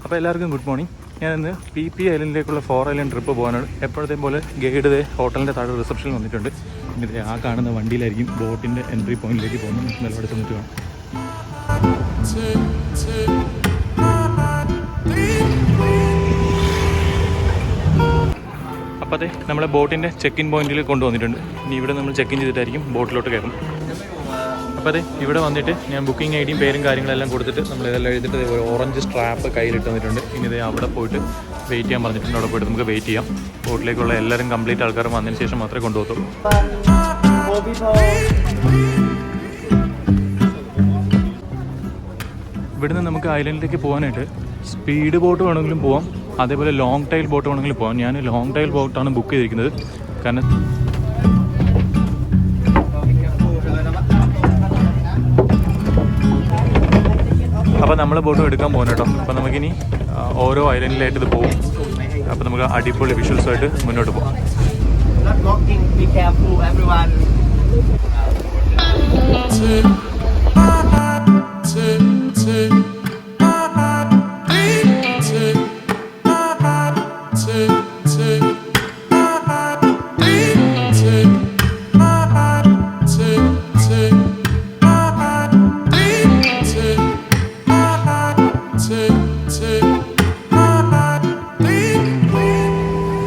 അപ്പോൾ എല്ലാവർക്കും good morning. ഞാനിന്ന് PP ഐലൻഡിലേക്കുള്ള 4 ഐലൻഡ് ട്രിപ്പ് പോകാനാണ്. എപ്പോഴത്തെയും പോലെ ഗൈഡ് ഹോട്ടലിൻ്റെ താഴെ റിസപ്ഷനിൽ വന്നിട്ടുണ്ട്. ഇത് ആ കാണുന്ന വണ്ടിയിലായിരിക്കും ബോട്ടിൻ്റെ എൻട്രി പോയിന്റിലേക്ക് പോകുന്നത്. നിലവിടെ ചെന്നിട്ട് വേണം. അപ്പോൾ അതെ, നമ്മളെ ബോട്ടിൻ്റെ ചെക്ക് ഇൻ പോയിന്റിൽ കൊണ്ടുവന്നിട്ടുണ്ട്. ഇനി ഇവിടെ നമ്മൾ ചെക്ക് ഇൻ ചെയ്തിട്ടായിരിക്കും ബോട്ടിലോട്ട് കയറും. അപ്പോൾ അതെ, ഇവിടെ വന്നിട്ട് ഞാൻ ബുക്കിംഗ് ഐഡിയും പേരും കാര്യങ്ങളെല്ലാം കൊടുത്തിട്ട് നമ്മൾ ഇതെല്ലാം എഴുതിയിട്ട് ഒരു ഓറഞ്ച് സ്ട്രാപ്പ് കയ്യിലിട്ട് വന്നിട്ടുണ്ട്. ഇനി ഇത് അവിടെ പോയിട്ട് വെയിറ്റ് ചെയ്യാൻ പറഞ്ഞിട്ടുണ്ട്. അവിടെ പോയിട്ട് നമുക്ക് വെയിറ്റ് ചെയ്യാം. ബോട്ടിലേക്കുള്ള എല്ലാവരും കംപ്ലീറ്റ് ആൾക്കാരും വന്നതിന് ശേഷം മാത്രമേ കൊണ്ടുപോകത്തുള്ളൂ. ഇവിടുന്ന് നമുക്ക് ഐലൻഡിലേക്ക് പോകാനായിട്ട് സ്പീഡ് ബോട്ട് വേണമെങ്കിലും പോവാം, അതേപോലെ ലോങ് ടൈൽ ബോട്ട് വേണമെങ്കിലും പോകാം. ഞാൻ ലോങ് ടൈൽ ബോട്ടാണ് ബുക്ക് ചെയ്തിരിക്കുന്നത്. കാരണം അപ്പോൾ നമ്മൾ ബോട്ട് എടുക്കാൻ പോകുന്നു കേട്ടോ. അപ്പോൾ നമുക്കിനി ഓരോ ഐലൻഡിലായിട്ട് ഇത് പോകും. അപ്പോൾ നമുക്ക് അടിപൊളി വിഷ്വൽസുമായിട്ട് മുന്നോട്ട് പോകാം.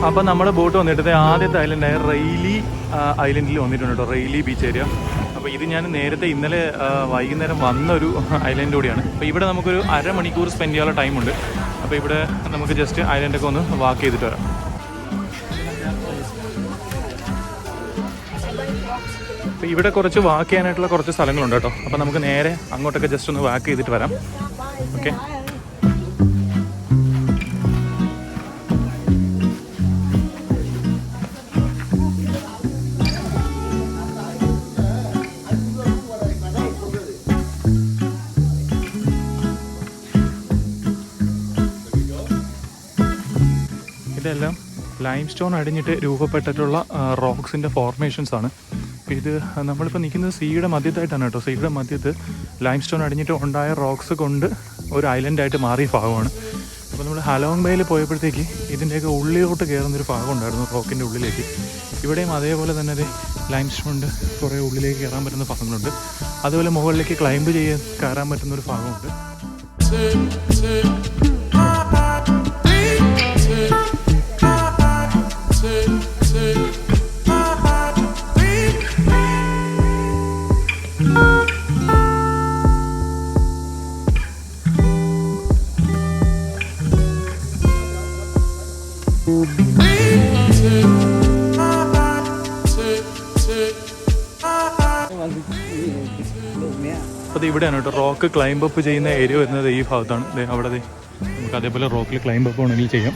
അപ്പോൾ നമ്മുടെ ബോട്ട് വന്നിട്ട് ആദ്യത്തെ ഐലൻഡായ റെയിലി ഐലൻഡിൽ വന്നിട്ടുണ്ട് കേട്ടോ. Reilly beach area. അപ്പോൾ ഇത് ഞാൻ നേരത്തെ ഇന്നലെ വൈകുന്നേരം വന്നൊരു ഐലൻഡ് കൂടിയാണ്. അപ്പോൾ ഇവിടെ നമുക്കൊരു അരമണിക്കൂർ സ്പെൻഡ് ചെയ്യാനുള്ള ടൈമുണ്ട്. അപ്പോൾ ഇവിടെ നമുക്ക് ജസ്റ്റ് ഐലൻഡൊക്കെ ഒന്ന് വാക്ക് ചെയ്തിട്ട് വരാം. അപ്പോൾ ഇവിടെ കുറച്ച് വാക്ക് ചെയ്യാനായിട്ടുള്ള കുറച്ച് സ്ഥലങ്ങളുണ്ട് കേട്ടോ. അപ്പോൾ നമുക്ക് നേരെ അങ്ങോട്ടൊക്കെ ജസ്റ്റ് ഒന്ന് വാക്ക് ചെയ്തിട്ട് വരാം. ഓക്കെ. ഇതെല്ലാം ലൈം സ്റ്റോൺ അടിഞ്ഞിട്ട് രൂപപ്പെട്ടിട്ടുള്ള റോക്സിൻ്റെ ഫോർമേഷൻസ് ആണ്. ഇത് നമ്മളിപ്പോൾ നിൽക്കുന്നത് സീയുടെ മധ്യത്തായിട്ടാണ് കേട്ടോ. സീയുടെ മധ്യത്ത് ലൈം സ്റ്റോൺ അടിഞ്ഞിട്ട് ഉണ്ടായ റോക്സ് കൊണ്ട് ഒരു ഐലൻഡായിട്ട് മാറിയ ഭാഗമാണ്. അപ്പോൾ നമ്മൾ ഹലോങ് ബേയിൽ പോയപ്പോഴത്തേക്ക് ഇതിൻ്റെയൊക്കെ ഉള്ളിലോട്ട് കയറുന്നൊരു ഭാഗം ഉണ്ടായിരുന്നു, റോക്കിൻ്റെ ഉള്ളിലേക്ക്. ഇവിടെയും അതേപോലെ തന്നെ അത് ലൈം സ്റ്റോണിൻ്റെ കുറേ ഉള്ളിലേക്ക് കയറാൻ പറ്റുന്ന ഭാഗങ്ങളുണ്ട്. അതുപോലെ മുകളിലേക്ക് ക്ലൈംബ് കയറാൻ പറ്റുന്നൊരു ഭാഗമുണ്ട്. അപ്പോൾ ഇവിടെയാണ് കേട്ടോ റോക്ക് ക്ലൈംബ് അപ്പ് ചെയ്യുന്ന ഏരിയ വരുന്നത്. ഈ ഭാഗത്താണ്. അവിടെ നമുക്ക് അതേപോലെ റോക്കിൽ ക്ലൈംബ് അപ്പ് വേണമെങ്കിൽ ചെയ്യാം.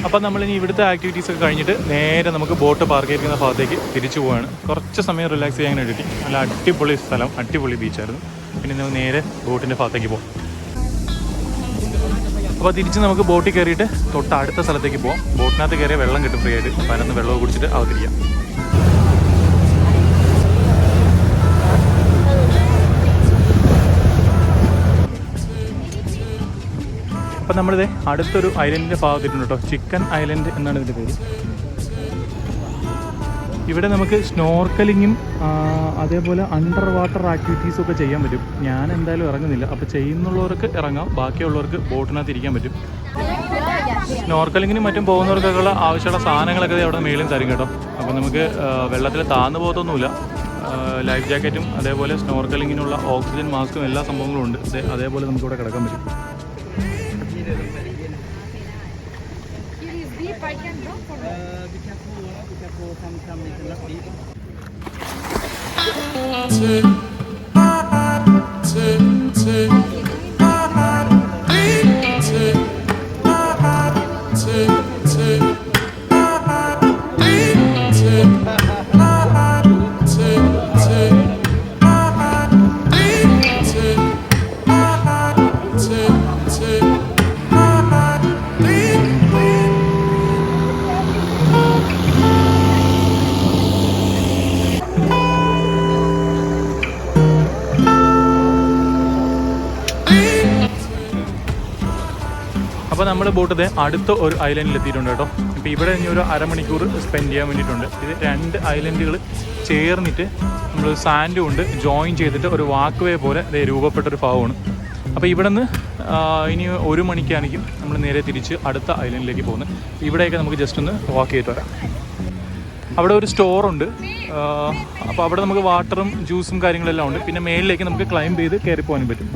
അപ്പം നമ്മളിനി ഇവിടുത്തെ ആക്ടിവിറ്റീസൊക്കെ കഴിഞ്ഞിട്ട് നേരെ നമുക്ക് ബോട്ട് പാർക്ക് ചെയ്തിരിക്കുന്ന ഭാഗത്തേക്ക് തിരിച്ചു പോവുകയാണ്. കുറച്ച് സമയം റിലാക്സ് ചെയ്യാൻ വേണ്ടിയിട്ട്. നല്ല അടിപൊളി സ്ഥലം, അടിപൊളി ബീച്ചായിരുന്നു. പിന്നെ നമുക്ക് നേരെ ബോട്ടിൻ്റെ ഭാഗത്തേക്ക് പോകാം. അപ്പോൾ തിരിച്ച് നമുക്ക് ബോട്ടിൽ കയറിയിട്ട് തൊട്ട് അടുത്ത സ്ഥലത്തേക്ക് പോകാം. ബോട്ടിനകത്ത് കയറിയ വെള്ളം കിട്ടും ഫ്രീ ആയിട്ട്. അപ്പോൾ അതിനകത്ത് വെള്ളമൊക്കെ കുടിച്ചിട്ട് അവതരിക്കാം. അപ്പം നമ്മളിത് അടുത്തൊരു ഐലൻഡിൻ്റെ ഭാഗത്തിട്ടുണ്ട് കേട്ടോ. ചിക്കൻ ഐലൻഡ് എന്നാണ് ഇതിൻ്റെ പേര്. ഇവിടെ നമുക്ക് സ്നോർക്കലിങ്ങും അതേപോലെ അണ്ടർ വാട്ടർ ആക്ടിവിറ്റീസും ഒക്കെ ചെയ്യാൻ പറ്റും. ഞാൻ എന്തായാലും ഇറങ്ങുന്നില്ല. അപ്പോൾ ചെയ്യുന്നുള്ളവർക്ക് ഇറങ്ങാം, ബാക്കിയുള്ളവർക്ക് ബോട്ടിനകത്ത് ഇരിക്കാൻ പറ്റും. സ്നോർക്കലിങ്ങിനും മറ്റും പോകുന്നവർക്കൊക്കെയുള്ള ആവശ്യമുള്ള സാധനങ്ങളൊക്കെ അവിടെ മേളിൽ തരും കേട്ടോ. അപ്പോൾ നമുക്ക് വെള്ളത്തിൽ താഴ്ന്നു പോകത്തൊന്നുമില്ല. ലൈഫ് ജാക്കറ്റും അതേപോലെ സ്നോർക്കലിങ്ങിനുള്ള ഓക്സിജൻ മാസ്കും എല്ലാ സംഭവങ്ങളും ഉണ്ട്. അതേപോലെ നമുക്കിവിടെ കിടക്കാൻ പറ്റും. അപ്പോൾ നമ്മൾ ബോട്ട് അടുത്ത ഒരു ഐലൻഡിൽ എത്തിയിട്ടുണ്ട് കേട്ടോ. ഇപ്പോൾ ഇവിടെ ഇനി ഒരു അരമണിക്കൂർ സ്പെൻഡ് ചെയ്യാൻ വേണ്ടിയിട്ടുണ്ട്. ഇത് 2 ഐലൻഡുകൾ ചേർന്നിട്ട് നമ്മൾ സാൻഡ് കൊണ്ട് ജോയിൻ ചെയ്തിട്ട് ഒരു വാക്ക് വേ പോലെ രൂപപ്പെട്ടൊരു ഭാഗമാണ്. അപ്പോൾ ഇവിടെ നിന്ന് ഇനി 1 മണിക്കാണെങ്കിൽ നമ്മൾ നേരെ തിരിച്ച് അടുത്ത ഐലൻഡിലേക്ക് പോകുന്നത്. ഇവിടെയൊക്കെ നമുക്ക് ജസ്റ്റ് ഒന്ന് വാക്ക് ചെയ്തിട്ട് വരാം. അവിടെ ഒരു സ്റ്റോറുണ്ട്. അപ്പോൾ അവിടെ നമുക്ക് വാട്ടറും ജ്യൂസും കാര്യങ്ങളെല്ലാം ഉണ്ട്. പിന്നെ മേളിലേക്ക് നമുക്ക് ക്ലൈംബ് ചെയ്ത് കയറി പോകാനും പറ്റും.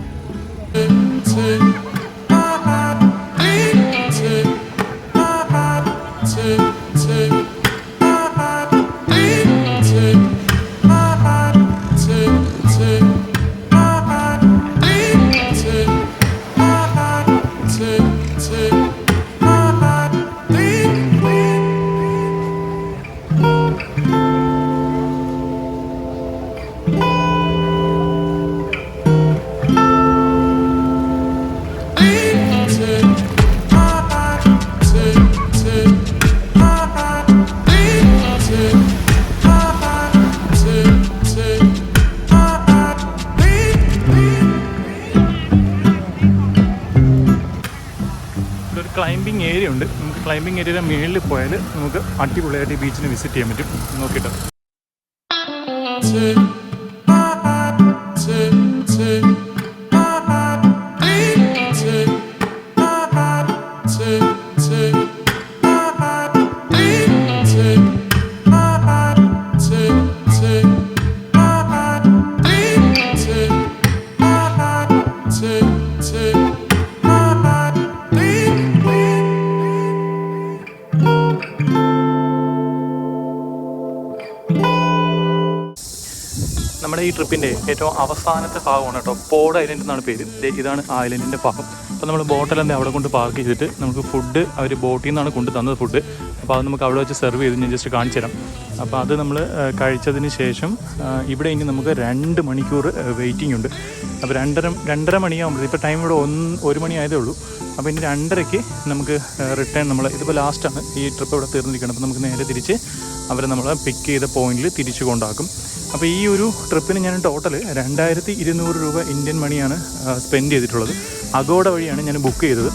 ക്ലൈംബിംഗ് ഏരിയ ഉണ്ട്. നമുക്ക് ക്ലൈംബിംഗ് ഏരിയയുടെ മുകളിൽ പോയാൽ നമുക്ക് അടിപൊളിയായിട്ട് ഈ ബീച്ചിനെ വിസിറ്റ് ചെയ്യാൻ പറ്റും. നോക്കിയിട്ട് നമ്മുടെ ഈ ട്രിപ്പിൻ്റെ ഏറ്റവും അവസാനത്തെ ഭാഗമാണ് കേട്ടോ. പോഡ് ഐലൻഡ് എന്നാണ് പേര്. ഇതാണ് ആ ഐലൻഡിൻ്റെ ഭാഗം. അപ്പോൾ നമ്മൾ ബോട്ടെല്ലാം അവിടെ കൊണ്ട് പാർക്ക് ചെയ്തിട്ട് നമുക്ക് ഫുഡ് അവർ ബോട്ടിൽ നിന്നാണ് കൊണ്ട് തന്നത് ഫുഡ്. അപ്പോൾ അത് നമുക്ക് അവിടെ വെച്ച് സെർവ് ചെയ്ത് ഞാൻ ജസ്റ്റ് കാണിച്ചു തരാം. അപ്പോൾ അത് നമ്മൾ കഴിച്ചതിന് ശേഷം ഇവിടെ ഇനി നമുക്ക് 2 മണിക്കൂർ വെയിറ്റിംഗ് ഉണ്ട്. അപ്പോൾ 2:30 മണിയാകുമ്പോൾ ഇപ്പോൾ ടൈം ഇവിടെ 1 മണി ആയതേ ഉള്ളൂ. അപ്പോൾ ഇനി 2:30ക്ക് നമുക്ക് റിട്ടേൺ നമ്മൾ ഇതിപ്പോൾ ലാസ്റ്റാണ് ഈ ട്രിപ്പ് ഇവിടെ തീർന്നിരിക്കണം. അപ്പോൾ നമുക്ക് നേരെ തിരിച്ച് അവർ നമ്മളെ പിക്ക് ചെയ്ത പോയിന്റിൽ തിരിച്ചു കൊണ്ടാക്കും. അപ്പോൾ ഈ ഒരു ട്രിപ്പിന് ഞാൻ ടോട്ടൽ 2200 രൂപ ഇന്ത്യൻ മണിയാണ് സ്പെൻഡ് ചെയ്തിട്ടുള്ളത്. അഗോഡ വഴിയാണ് ഞാൻ ബുക്ക് ചെയ്തത്.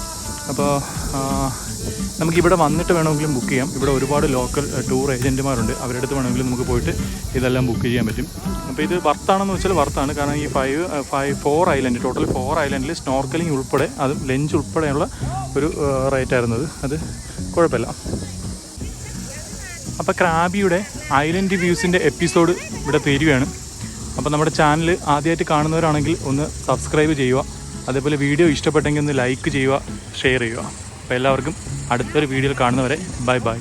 അപ്പോൾ നമുക്കിവിടെ വന്നിട്ട് വേണമെങ്കിലും ബുക്ക് ചെയ്യാം. ഇവിടെ ഒരുപാട് ലോക്കൽ ടൂർ ഏജൻറ്റുമാരുണ്ട്. അവരുടെ അടുത്ത് വേണമെങ്കിലും നമുക്ക് പോയിട്ട് ഇതെല്ലാം ബുക്ക് ചെയ്യാൻ പറ്റും. അപ്പോൾ ഇത് വർത്താണെന്ന് വെച്ചാൽ വർത്താണ്. കാരണം ഈ 4 ഐലൻഡ് ടോട്ടൽ 4 ഐലൻഡിൽ സ്നോർക്കലിംഗ് ഉൾപ്പെടെ അതും ലഞ്ച് ഉൾപ്പെടെയുള്ള ഒരു റേറ്റായിരുന്നത്. അത് കുഴപ്പമില്ല. അപ്പോൾ ക്രാബിയുടെ ഐലൻഡ് വ്യൂസിൻ്റെ എപ്പിസോഡ് ഇവിടെ തീരുകയാണ്. അപ്പോൾ നമ്മുടെ ചാനൽ ആദ്യമായിട്ട് കാണുന്നവരാണെങ്കിൽ ഒന്ന് സബ്സ്ക്രൈബ് ചെയ്യുക. അതേപോലെ വീഡിയോ ഇഷ്ടപ്പെട്ടെങ്കിൽ ഒന്ന് ലൈക്ക് ചെയ്യുക, ഷെയർ ചെയ്യുക. അപ്പോൾ എല്ലാവർക്കും അടുത്തൊരു വീഡിയോയിൽ കാണുന്നവരെ ബൈ ബൈ.